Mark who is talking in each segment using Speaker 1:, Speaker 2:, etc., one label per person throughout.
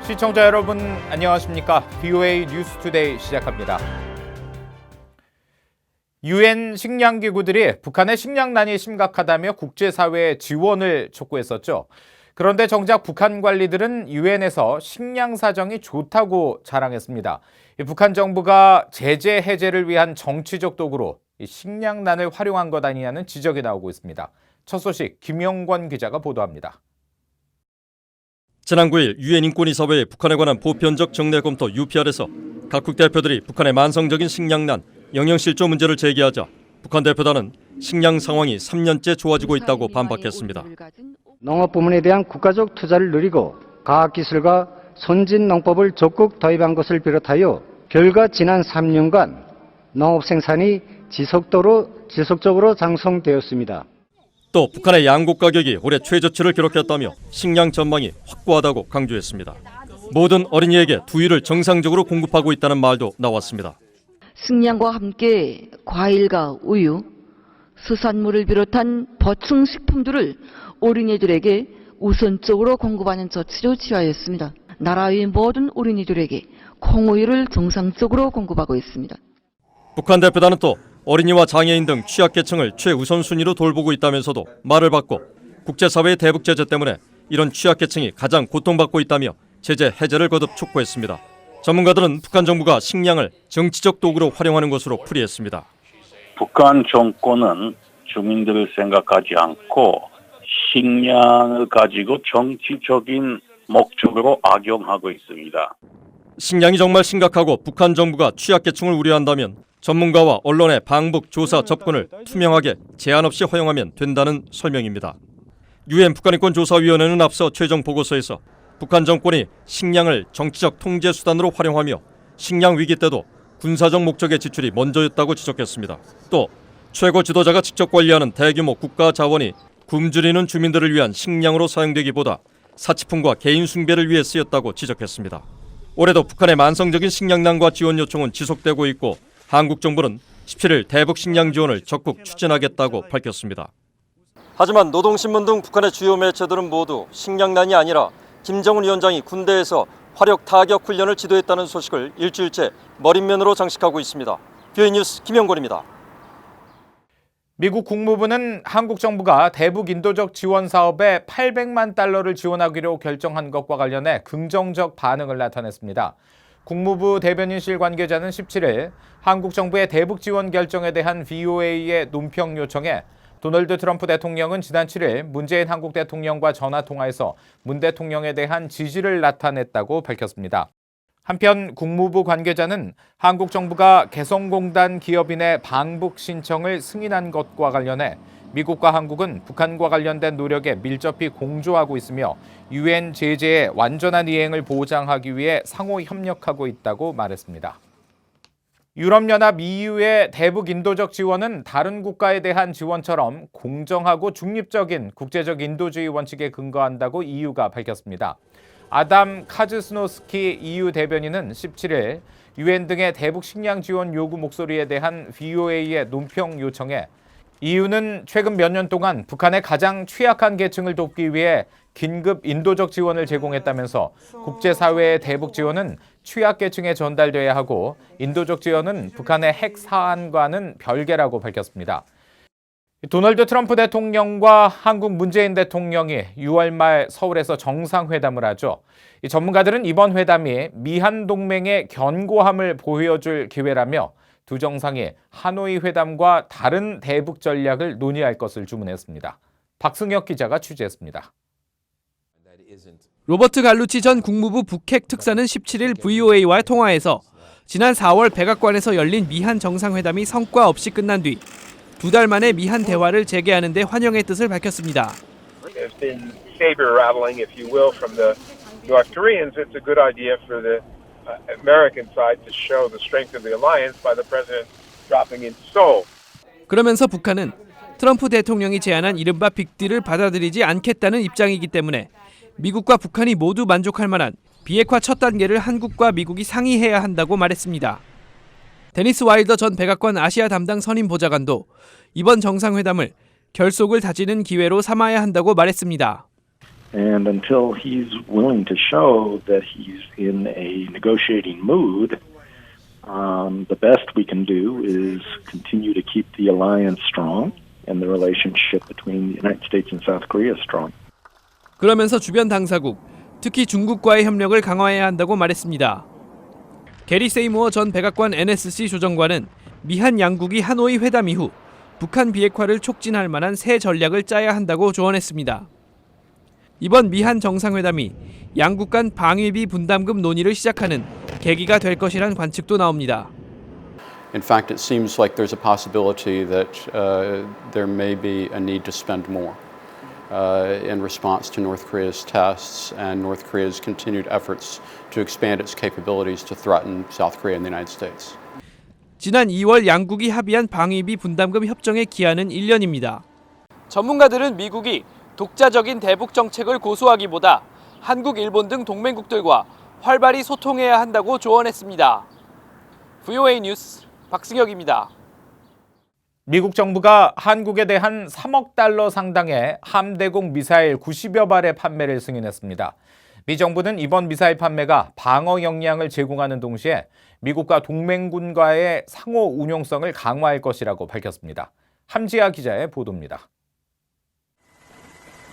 Speaker 1: 시청자 여러분 안녕하십니까? VOA 뉴스투데이 시작합니다. 유엔 식량기구들이 북한의 식량난이 심각하다며 국제사회의 지원을 촉구했었죠. 그런데 정작 북한 관리들은 유엔에서 식량 사정이 좋다고 자랑했습니다. 북한 정부가 제재 해제를 위한 정치적 도구로 식량난을 활용한 것 아니냐는 지적이 나오고 있습니다. 첫 소식 김영권 기자가 보도합니다.
Speaker 2: 지난 9일 유엔 인권이사회의 북한에 관한 보편적 정례 검토 UPR에서 각국 대표들이 북한의 만성적인 식량난, 영양실조 문제를 제기하자 북한 대표단은 식량 상황이 3년째 좋아지고 있다고 반박했습니다.
Speaker 3: 농업 부문에 대한 국가적 투자를 늘리고 과학기술과 선진 농법을 적극 도입한 것을 비롯하여 결과 지난 3년간 농업 생산이 지속적으로 장성되었습니다.
Speaker 2: 또 북한의 양곡 가격이 올해 최저치를 기록했다며 식량 전망이 확고하다고 강조했습니다. 모든 어린이에게 두유를 정상적으로 공급하고 있다는 말도 나왔습니다.
Speaker 4: 식량과 함께 과일과 우유, 수산물을 비롯한 보충 식품들을 어린이들에게 우선적으로 공급하는 조치로 취하였습니다. 나라의 모든 어린이들에게 콩우유를 정상적으로 공급하고 있습니다.
Speaker 2: 북한 대표단은 또 어린이와 장애인 등 취약계층을 최우선순위로 돌보고 있다면서도 말을 바꿔 국제사회의 대북 제재 때문에 이런 취약계층이 가장 고통받고 있다며 제재 해제를 거듭 촉구했습니다. 전문가들은 북한 정부가 식량을 정치적 도구로 활용하는 것으로 풀이했습니다.
Speaker 5: 북한 정권은 주민들을 생각하지 않고 식량을 가지고 정치적인 목적으로 악용하고 있습니다.
Speaker 2: 식량이 정말 심각하고 북한 정부가 취약계층을 우려한다면 전문가와 언론의 방북 조사 접근을 투명하게 제한 없이 허용하면 된다는 설명입니다. 유엔 북한인권조사위원회는 앞서 최종 보고서에서 북한 정권이 식량을 정치적 통제 수단으로 활용하며 식량 위기 때도 군사적 목적의 지출이 먼저였다고 지적했습니다. 또 최고 지도자가 직접 관리하는 대규모 국가 자원이 굶주리는 주민들을 위한 식량으로 사용되기보다 사치품과 개인 숭배를 위해 쓰였다고 지적했습니다. 올해도 북한의 만성적인 식량난과 지원 요청은 지속되고 있고 한국 정부는 17일 대북 식량 지원을 적극 추진하겠다고 밝혔습니다. 하지만 노동신문 등 북한의 주요 매체들은 모두 식량난이 아니라 김정은 위원장이 군대에서 화력 타격 훈련을 지도했다는 소식을 일주일째 머릿면으로 장식하고 있습니다. VOA 뉴스 김영권입니다.
Speaker 1: 미국 국무부는 한국 정부가 대북 인도적 지원 사업에 800만 달러를 지원하기로 결정한 것과 관련해 긍정적 반응을 나타냈습니다. 국무부 대변인실 관계자는 17일 한국 정부의 대북 지원 결정에 대한 VOA의 논평 요청에 도널드 트럼프 대통령은 지난 7일 문재인 한국 대통령과 전화통화에서 문 대통령에 대한 지지를 나타냈다고 밝혔습니다. 한편 국무부 관계자는 한국 정부가 개성공단 기업인의 방북 신청을 승인한 것과 관련해 미국과 한국은 북한과 관련된 노력에 밀접히 공조하고 있으며 유엔 제재의 완전한 이행을 보장하기 위해 상호 협력하고 있다고 말했습니다. 유럽연합 EU의 대북 인도적 지원은 다른 국가에 대한 지원처럼 공정하고 중립적인 국제적 인도주의 원칙에 근거한다고 EU가 밝혔습니다. 아담 카즈스노스키 EU 대변인은 17일 유엔 등의 대북 식량 지원 요구 목소리에 대한 VOA의 논평 요청에 EU는 최근 몇 년 동안 북한의 가장 취약한 계층을 돕기 위해 긴급 인도적 지원을 제공했다면서 국제사회의 대북 지원은 취약계층에 전달돼야 하고 인도적 지원은 북한의 핵 사안과는 별개라고 밝혔습니다. 도널드 트럼프 대통령과 한국 문재인 대통령이 6월 말 서울에서 정상회담을 하죠. 전문가들은 이번 회담이 미한 동맹의 견고함을 보여줄 기회라며 두 정상이 하노이 회담과 다른 대북 전략을 논의할 것을 주문했습니다. 박승혁 기자가 취재했습니다.
Speaker 6: 로버트 갈루치 전 국무부 북핵 특사는 17일 VOA와의 통화에서 지난 4월 백악관에서 열린 미한 정상회담이 성과 없이 끝난 뒤 2달 만에 미한 대화를 재개하는 데 환영의 뜻을 밝혔습니다.
Speaker 7: There's been saber rattling, if you will, from the North Koreans. It's a good idea for the American side to show the strength of the alliance by the president dropping in Seoul.
Speaker 6: 그러면서 북한은 트럼프 대통령이 제안한 이른바 빅딜을 받아들이지 않겠다는 입장이기 때문에 미국과 북한이 모두 만족할 만한 비핵화 첫 단계를 한국과 미국이 상의해야 한다고 말했습니다. 데니스 와일더 전 백악관 아시아 담당 선임 보좌관도 이번 정상회담을 결속을 다지는 기회로 삼아야 한다고 말했습니다.
Speaker 8: And until he's willing to show that he's in a negotiating mood, the best we can do is continue to keep the alliance strong and the relationship between the United States and South Korea strong.
Speaker 6: 그러면서 주변 당사국, 특히 중국과의 협력을 강화해야 한다고 말했습니다. 게리 세이무어 전 백악관 NSC 조정관은 미한 양국이 하노이 회담 이후 북한 비핵화를 촉진할 만한 새 전략을 짜야 한다고 조언했습니다. 이번 미한 정상회담이 양국 간 방위비 분담금 논의를 시작하는 계기가 될 것이란 관측도 나옵니다.
Speaker 9: In fact, it seems like there's a possibility that there may be a need to spend more in response to North Korea's tests and North Korea's continued efforts to expand its capabilities to threaten South Korea and the United States.
Speaker 6: 지난 2월 양국이 합의한 방위비 분담금 협정의 기한은 1년입니다. 전문가들은 미국이 독자적인 대북 정책을 고수하기보다 한국, 일본 등 동맹국들과 활발히 소통해야 한다고 조언했습니다. VOA 뉴스 박승혁입니다.
Speaker 1: 미국 정부가 한국에 대한 3억 달러 상당의 함대공 미사일 90여 발의 판매를 승인했습니다. 미 정부는 이번 미사일 판매가 방어 역량을 제공하는 동시에 미국과 동맹군과의 상호 운용성을 강화할 것이라고 밝혔습니다. 함지아 기자의 보도입니다.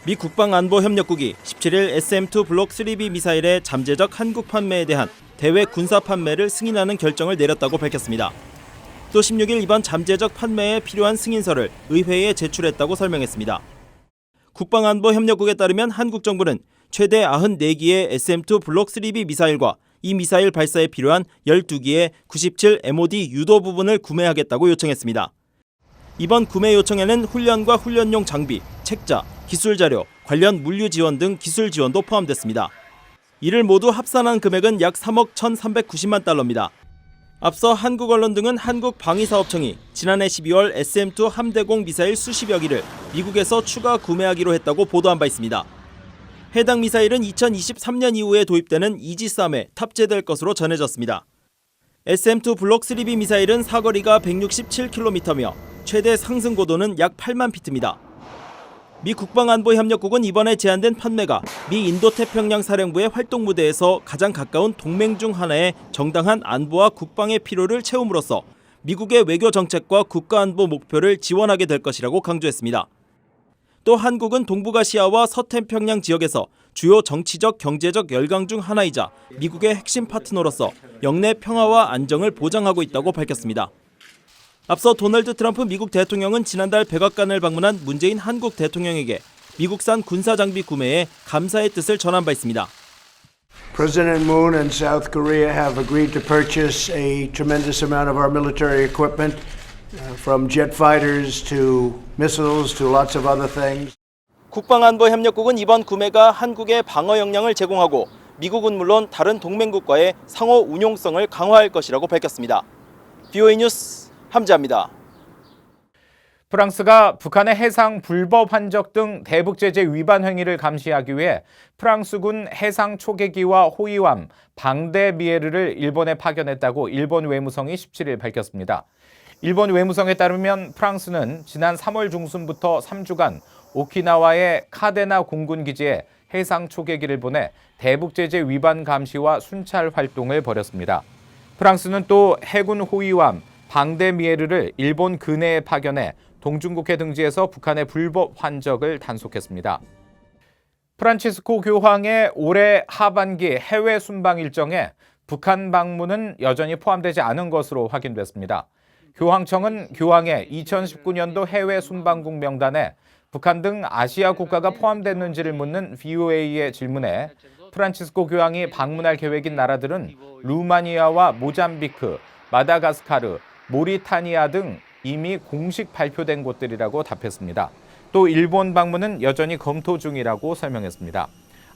Speaker 10: 미 국방안보협력국이 17일 SM-2 블록 3B 미사일의 잠재적 한국 판매에 대한 대외 군사 판매를 승인하는 결정을 내렸다고 밝혔습니다. 또 16일 이번 잠재적 판매에 필요한 승인서를 의회에 제출했다고 설명했습니다. 국방안보협력국에 따르면 한국 정부는 최대 94기의 SM-2 블록 3B 미사일과 이 미사일 발사에 필요한 12기의 97 MOD 유도 부분을 구매하겠다고 요청했습니다. 이번 구매 요청에는 훈련과 훈련용 장비, 책자, 기술 자료, 관련 물류 지원 등 기술 지원도 포함됐습니다. 이를 모두 합산한 금액은 약 3억 1,390만 달러입니다. 앞서 한국 언론 등은 한국방위사업청이 지난해 12월 SM-2 함대공 미사일 수십여 기를 미국에서 추가 구매하기로 했다고 보도한 바 있습니다. 해당 미사일은 2023년 이후에 도입되는 이지스함에 탑재될 것으로 전해졌습니다. SM-2 블록 3B 미사일은 사거리가 167km며 최대 상승 고도는 약 8만 피트입니다. 미 국방안보협력국은 이번에 제안된 판매가 미 인도태평양 사령부의 활동 무대에서 가장 가까운 동맹 중 하나의 정당한 안보와 국방의 필요를 채움으로써 미국의 외교 정책과 국가안보 목표를 지원하게 될 것이라고 강조했습니다. 또 한국은 동북아시아와 서태평양 지역에서 주요 정치적, 경제적 열강 중 하나이자 미국의 핵심 파트너로서 영내 평화와 안정을 보장하고 있다고 밝혔습니다. 앞서 도널드 트럼프 미국 대통령은 지난달 백악관을 방문한 문재인 한국 대통령에게 미국산 군사 장비 구매에 감사의 뜻을 전한 바 있습니다.
Speaker 11: President Moon and South Korea have agreed to purchase a tremendous amount of our military equipment, from jet fighters to missiles to lots of other things.
Speaker 10: 국방안보협력국은 이번 구매가 한국의 방어 역량을 제공하고 미국은 물론 다른 동맹국과의 상호 운용성을 강화할 것이라고 밝혔습니다. VOA 뉴스 함지아입니다.
Speaker 1: 프랑스가 북한의 해상 불법 환적 등 대북 제재 위반 행위를 감시하기 위해 프랑스군 해상 초계기와 호위함 방대 미에르를 일본에 파견했다고 일본 외무성이 17일 밝혔습니다. 일본 외무성에 따르면 프랑스는 지난 3월 중순부터 3주간 오키나와의 카데나 공군기지에 해상 초계기를 보내 대북 제재 위반 감시와 순찰 활동을 벌였습니다. 프랑스는 또 해군 호위함 방대 미에르를 일본 근해에 파견해 동중국해 등지에서 북한의 불법 환적을 단속했습니다. 프란치스코 교황의 올해 하반기 해외 순방 일정에 북한 방문은 여전히 포함되지 않은 것으로 확인됐습니다. 교황청은 교황의 2019년도 해외 순방국 명단에 북한 등 아시아 국가가 포함됐는지를 묻는 VOA의 질문에 프란치스코 교황이 방문할 계획인 나라들은 루마니아와 모잠비크, 마다가스카르, 모리타니아 등 이미 공식 발표된 곳들이라고 답했습니다. 또 일본 방문은 여전히 검토 중이라고 설명했습니다.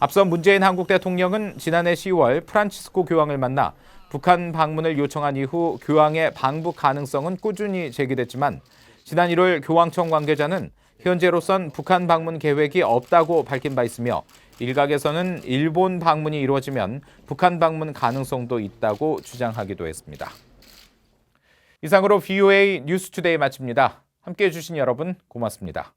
Speaker 1: 앞서 문재인 한국 대통령은 지난해 10월 프란치스코 교황을 만나 북한 방문을 요청한 이후 교황의 방북 가능성은 꾸준히 제기됐지만 지난 1월 교황청 관계자는 현재로선 북한 방문 계획이 없다고 밝힌 바 있으며 일각에서는 일본 방문이 이루어지면 북한 방문 가능성도 있다고 주장하기도 했습니다. 이상으로 VOA 뉴스투데이 마칩니다. 함께해 주신 여러분 고맙습니다.